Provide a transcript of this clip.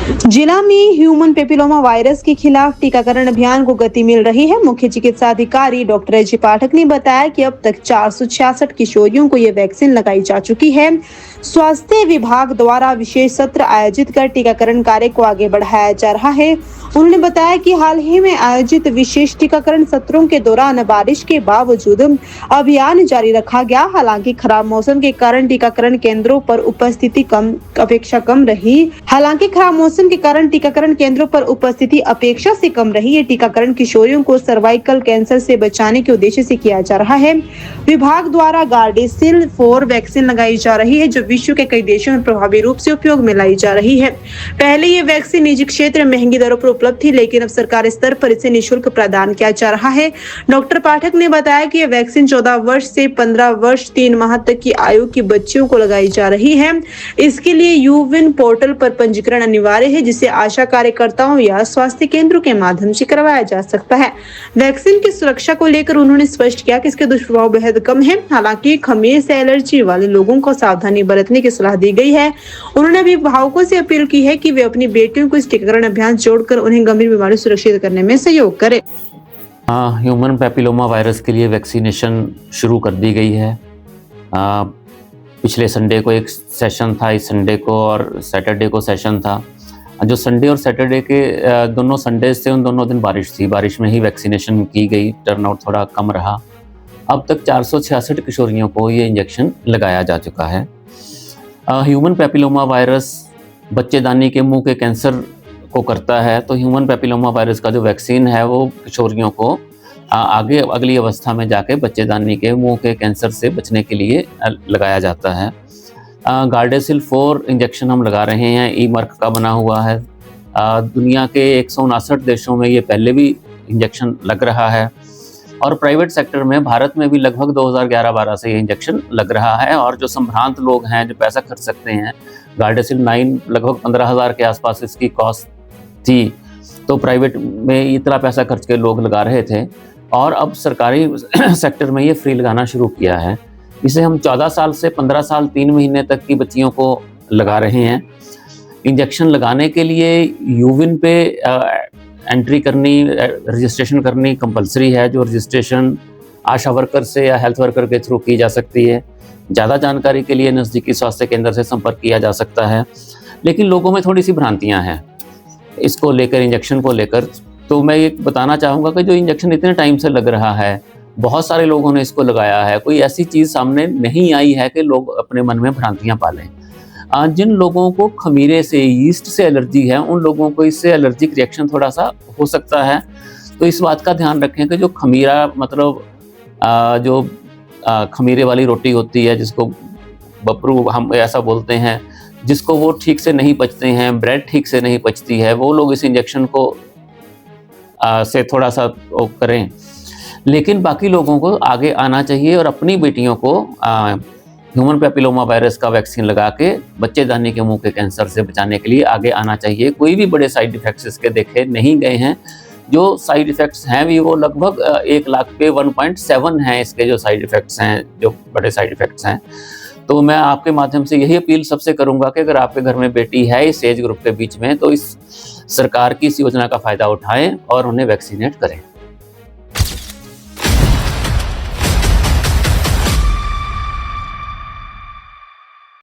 जिला में human papilloma virus के खिलाफ टीकाकरण अभियान को गति मिल रही है। मुख्य चिकित्सा अधिकारी डॉक्टर अजय पाठक ने बताया कि अब तक 466 किशोरियों को ये वैक्सीन लगाई जा चुकी है। स्वास्थ्य विभाग द्वारा विशेष सत्र आयोजित कर टीकाकरण कार्य को आगे बढ़ाया जा रहा है। उन्होंने बताया कि हाल ही में आयोजित विशेष टीकाकरण सत्रों के दौरान बारिश के बावजूद अभियान जारी रखा गया। हालांकि खराब मौसम के कारण टीकाकरण केंद्रों पर उपस्थिति कम रही। टीकाकरण केंद्रों पर उपस्थिति अपेक्षा से कम रही। ये टीकाकरण किशोरियों को सर्वाइकल कैंसर से बचाने के उद्देश्य से किया जा रहा है। विभाग द्वारा गार्डेसिल 4 वैक्सीन लगाई जा रही है, जो विश्व के कई देशों में प्रभावी रूप से उपयोग में लाई जा रही है। पहले ये वैक्सीन निजी क्षेत्र में महंगी दरों पर उपलब्ध थी, लेकिन अब सरकारी स्तर पर इसे निःशुल्क प्रदान किया जा रहा है। डॉक्टर पाठक ने बताया कि यह वैक्सीन 14 वर्ष से 15 वर्ष 3 माह तक की आयु की बच्चियों को लगाई जा रही है। इसके लिए यूविन पोर्टल पर पंजीकरण अनिवार्य है, जिसे आशा कार्यकर्ताओं या स्वास्थ्य केंद्रों के माध्यम से करवाया जा सकता है। वैक्सीन की सुरक्षा को लेकर उन्होंने स्पष्ट किया कि इसके दुष्प्रभाव बेहद कम है। हालांकि खमीर से एलर्जी वाले लोगों को सावधानी बरतने की सलाह दी गई है। उन्होंने अभिभावकों से अपील की है कि वे अपनी बेटियों को इस टीकाकरण अभियान जोड़कर उन्हें गंभीर बीमारी सुरक्षित करने में सहयोग करें। ह्यूमन पेपिलोमा वायरस के लिए वैक्सीनेशन शुरू कर दी गई है। पिछले संडे को एक सेशन था, इस संडे को और सैटरडे को सेशन था। जो संडे और सैटरडे के दोनों संडे से उन दोनों दिन बारिश थी। बारिश में ही वैक्सीनेशन की गई, टर्नआउट थोड़ा कम रहा। अब तक 466 किशोरियों को ये इंजेक्शन लगाया जा चुका है। ह्यूमन पेपिलोमा वायरस बच्चेदानी के मुंह के कैंसर को करता है, तो ह्यूमन पेपिलोमा वायरस का जो वैक्सीन है वो किशोरियों को आगे अगली अवस्था में जाके बच्चेदानी के मुंह के कैंसर से बचने के लिए लगाया जाता है। गार्डेसिल 4 इंजेक्शन हम लगा रहे हैं, ई मार्क का बना हुआ है। दुनिया के 159 देशों में ये पहले भी इंजेक्शन लग रहा है और प्राइवेट सेक्टर में भारत में भी लगभग 2011-12 से ये इंजेक्शन लग रहा है। और जो संभ्रांत लोग हैं, जो पैसा खर्च सकते हैं, गार्डेसिल 9 लगभग 15,000 के आसपास इसकी कॉस्ट थी, तो प्राइवेट में इतना पैसा खर्च के लोग लगा रहे थे और अब सरकारी सेक्टर में ये फ्री लगाना शुरू किया है। इसे हम 14 साल से 15 साल 3 महीने तक की बच्चियों को लगा रहे हैं। इंजेक्शन लगाने के लिए यूविन पे एंट्री करनी, रजिस्ट्रेशन करनी कंपलसरी है, जो रजिस्ट्रेशन आशा वर्कर से या हेल्थ वर्कर के थ्रू की जा सकती है। ज़्यादा जानकारी के लिए नज़दीकी स्वास्थ्य केंद्र से संपर्क किया जा सकता है। लेकिन लोगों में थोड़ी सी भ्रांतियाँ हैं इसको लेकर, इंजेक्शन को लेकर। तो मैं ये बताना चाहूँगा कि जो इंजेक्शन इतने टाइम से लग रहा है, बहुत सारे लोगों ने इसको लगाया है, कोई ऐसी चीज़ सामने नहीं आई है कि लोग अपने मन में भ्रांतियाँ पालें। जिन लोगों को खमीरे से, यीस्ट से एलर्जी है, उन लोगों को इससे एलर्जिक रिएक्शन थोड़ा सा हो सकता है। तो इस बात का ध्यान रखें कि जो खमीरा मतलब जो खमीरे वाली रोटी होती है, जिसको बपरू हम ऐसा बोलते हैं, जिसको वो ठीक से नहीं पचते हैं, ब्रेड ठीक से नहीं पचती है, वो लोग इस इंजेक्शन को से थोड़ा सा करें। लेकिन बाकी लोगों को आगे आना चाहिए और अपनी बेटियों को ह्यूमन पेपिलोमा वायरस का वैक्सीन लगा के बच्चेदानी के मुंह के कैंसर से बचाने के लिए आगे आना चाहिए। कोई भी बड़े साइड इफ़ेक्ट्स इसके देखे नहीं गए हैं। जो साइड इफ़ेक्ट्स हैं भी वो लगभग 1 लाख पे 1.7 हैं इसके जो साइड इफ़ेक्ट्स हैं, जो बड़े साइड इफ़ेक्ट्स हैं। तो मैं आपके माध्यम से यही अपील सबसे करूंगा कि अगर आपके घर में बेटी है इस एज ग्रुप के बीच में, तो इस सरकार की इस योजना का फ़ायदा उठाएं और उन्हें वैक्सीनेट करें।